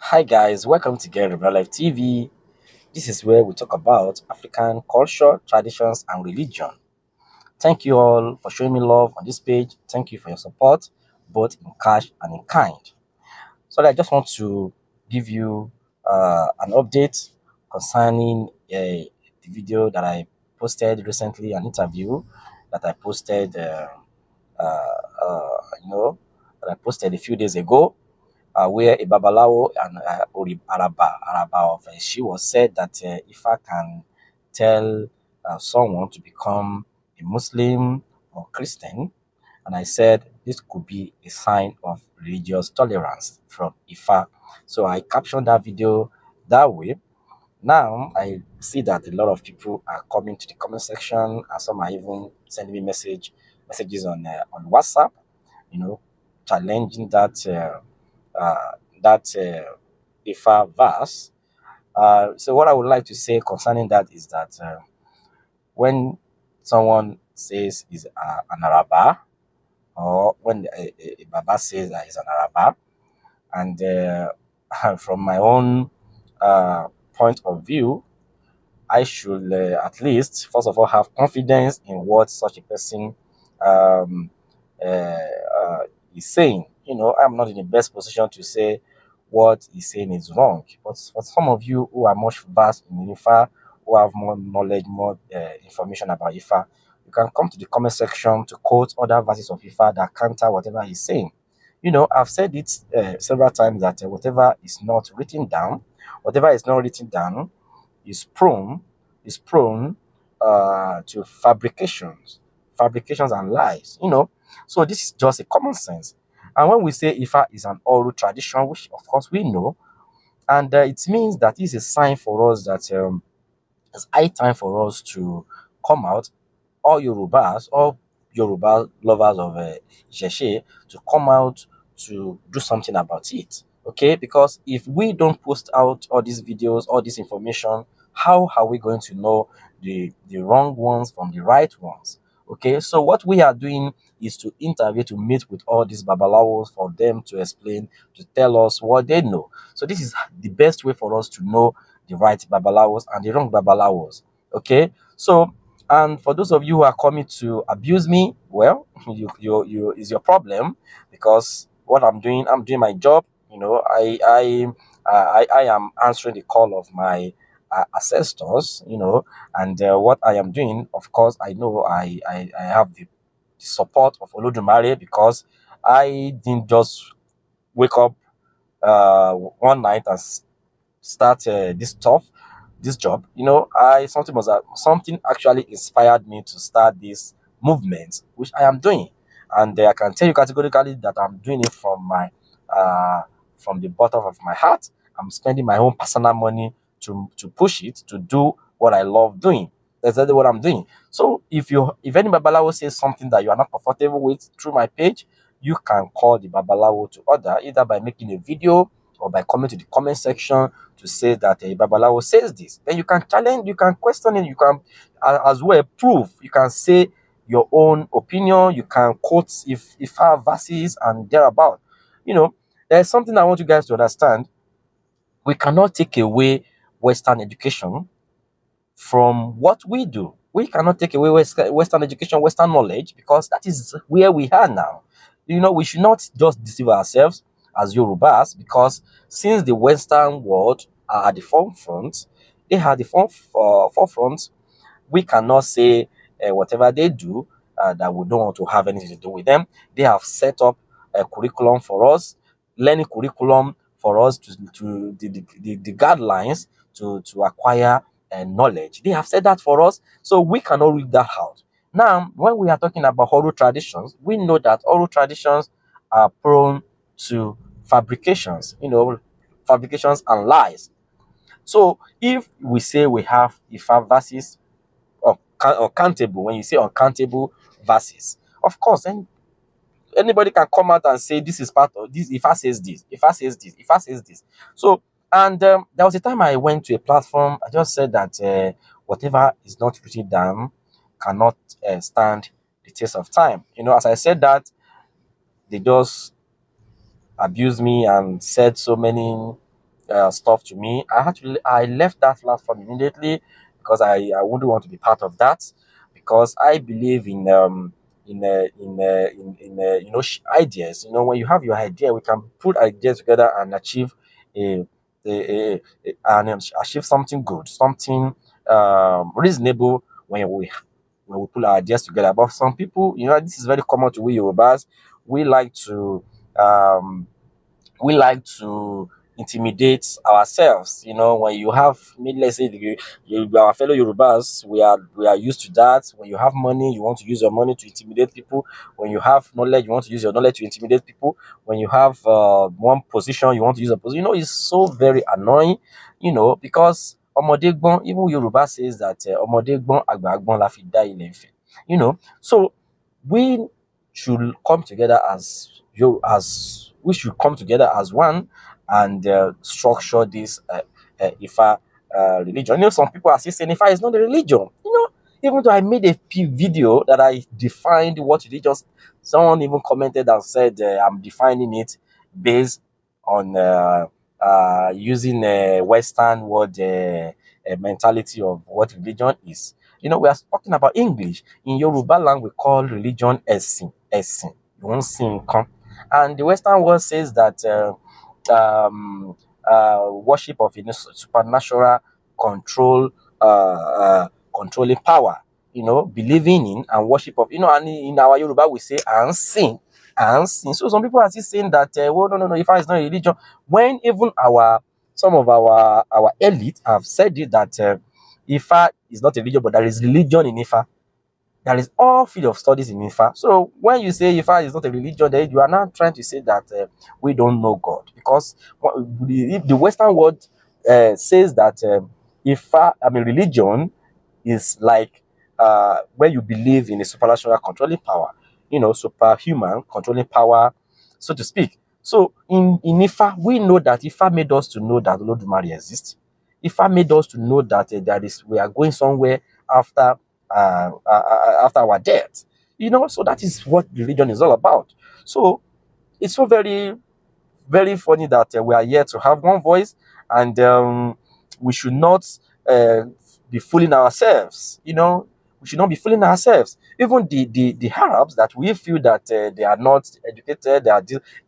Hi guys, welcome to Get Real Life TV. This is where we talk about African culture, traditions, and religion. Thank you all for showing me love on this page. Thank you for your support, both in cash and in kind. So I just want to give you an update concerning the video that I posted recently, an interview that I posted, you know, that I posted a few days ago where a Babalawo and Araba of she was said that if I can tell someone to become a Muslim or Christian, and I said this could be a sign of religious tolerance from Ifa. So I captioned that video that way. Now I see that a lot of people are coming to the comment section, and some are even sending me messages on WhatsApp, you know, challenging uh, that Ifa verse. So what I would like to say concerning that is that when someone says is an Araba, or when a Baba says that he's an Araba, and from my own point of view, I should at least, first of all, have confidence in what such a person um, uh, is saying. I'm not in the best position to say what he's saying is wrong. But for some of you who are much vast in IFA, who have more knowledge, more information about IFA, you can come to the comment section to quote other verses of IFA that counter whatever he's saying. I've said it several times that whatever is not written down is prone to fabrications and lies. So this is just a common sense. And when we say Ifa is an oral tradition, which of course we know, and it means that it's a sign for us that it's high time for us to come out, all Yoruba lovers of Ìṣẹ̀ṣe, to come out to do something about it. Okay, because if we don't post out all these videos, all this information, how are we going to know the wrong ones from the right ones? Okay, so what we are doing is to interview, to meet with all these babalawos for them to explain, to tell us what they know. So this is the best way for us to know the right babalawos and the wrong babalawos. Okay, so and for those of you who are coming to abuse me, well, you is your problem, because what I'm doing my job. I am answering the call of my ancestors. And what I am doing, of course, I know I have the support of Olodumare, because I didn't just wake up one night and start this job. I something actually inspired me to start this movement, which I am doing, and I can tell you categorically that I'm doing it uh, from the bottom of my heart. I'm spending my own personal money to push it, to do what I love doing. That's exactly what I'm doing. So if any babalawo says something that you are not comfortable with through my page, you can call the babalawo to order, either by making a video or by coming to the comment section to say that Babalawo says this. Then you can challenge, you can question it, you can as well prove, you can say your own opinion, you can quote if our verses and thereabout. There's something I want you guys to understand. We cannot take away Western education from what we do. We cannot take away Western education, Western knowledge, because that is where we are now. We should not just deceive ourselves as Yorubas, because since the Western world are at the forefront, they are the forefront. We cannot say whatever they do that we don't want to have anything to do with them. They have set up a curriculum for us, learning curriculum for us to the guidelines to acquire knowledge. They have said that for us, so we cannot read that out. Now, when we are talking about oral traditions, we know that oral traditions are prone to fabrications and lies. So if we say we have Ifa verses uncountable, when you say uncountable verses, of course, then anybody can come out and say this is part of this. Ifa says this, Ifa says this, Ifa says this. So, and there was a time I went to a platform. I just said that whatever is not written down cannot stand the test of time. As I said that, they just abused me and said so many stuff to me. I left that platform immediately because I wouldn't want to be part of that, because I believe in ideas. When you have your idea, we can put ideas together and achieve a, achieve something good, something reasonable when we put our ideas together. But some people, this is very common to we Yorubas. We like to um, we like to intimidate ourselves. When you have, maybe let's say, our fellow Yorubas, we are used to that. When you have money, you want to use your money to intimidate people. When you have knowledge, you want to use your knowledge to intimidate people. When you have one position, you want to use a position. It's so very annoying. Because ọmọdé gbọ́n, even Yoruba says that ọmọdé gbọ́n àgbà gbọ́n la fi dá ilẹ̀ Ifẹ̀. So we should come together as we should come together as one and structure this Ifa religion. Some people are still saying Ifa is not a religion. Even though I made a video that I defined what religion, someone even commented and said I'm defining it based on using a Western word mentality of what religion is. We are talking about English. In Yoruba land, we call religion ẹ̀sìn. Ẹ̀sìn. You won't sing come. And the Western world says that worship of supernatural control, controlling power, believing in and worship of, and in our Yoruba we say, and sing. And sing. So some people are still saying that, well, no, Ifa is not a religion. When even some of our elite have said it that Ifa is not a religion, but there is religion in Ifa. There is all field of studies in Ifa. So when you say Ifa is not a religion, then you are now trying to say that we don't know God, because if the Western world says that Ifa, religion is like where you believe in a supernatural controlling power, superhuman controlling power, so to speak. So in Ifa, we know that Ifa made us to know that Olodumare exists. Ifa made us to know that we are going somewhere after after our death. So that is what religion is all about. So it's so very, very funny that we are here to have one voice, and we should not uh, be fooling ourselves. We should not be fooling ourselves. Even the Arabs that we feel that they are not educated,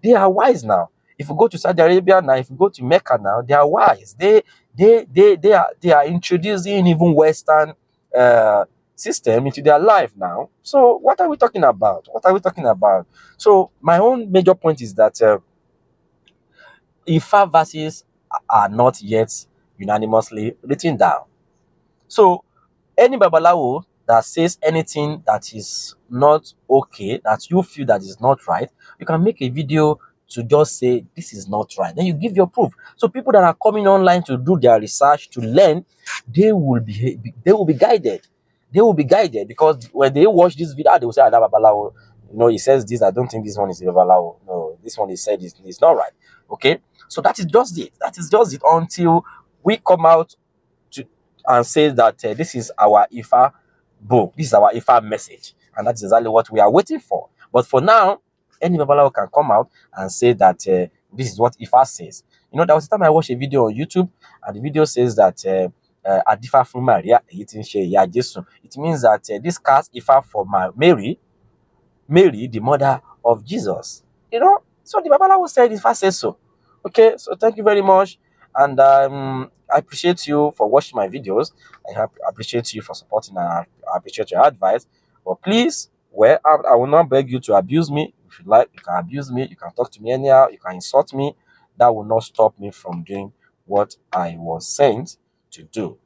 they are wise now. If you go to Saudi Arabia now, if you go to Mecca now, they are wise. They are introducing even Western uh, system into their life now. So what are we talking about? What are we talking about? So my own major point is that Ifa verses are not yet unanimously written down. So any babalawo that says anything that is not okay, that you feel that is not right, you can make a video to just say this is not right. Then you give your proof. So people that are coming online to do their research, to learn, they will be guided. They will be guided, because when they watch this video, they will say, "Ah, that babalawo, he says this. I don't think this one is a babalawo. No, this one he said is not right." Okay, so that is just it. That is just it until we come out to and say that this is our Ifa book, this is our Ifa message, and that's exactly what we are waiting for. But for now, any Babalawo can come out and say that this is what Ifa says. There was a time I watched a video on YouTube, and the video says that Adifa fún Maria, èyí tí ń ṣe ìyá Jésù. It means that this cast Ifa for Mary, the mother of Jesus. So the Babalawo said Ifa says so. Okay, so thank you very much, and I appreciate you for watching my videos. Appreciate you for supporting, and I appreciate your advice. But please, I will not beg you to abuse me. If you like, you can abuse me. You can talk to me anyhow. You can insult me. That will not stop me from doing what I was sent to do.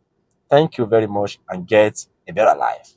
Thank you very much, and get a better life.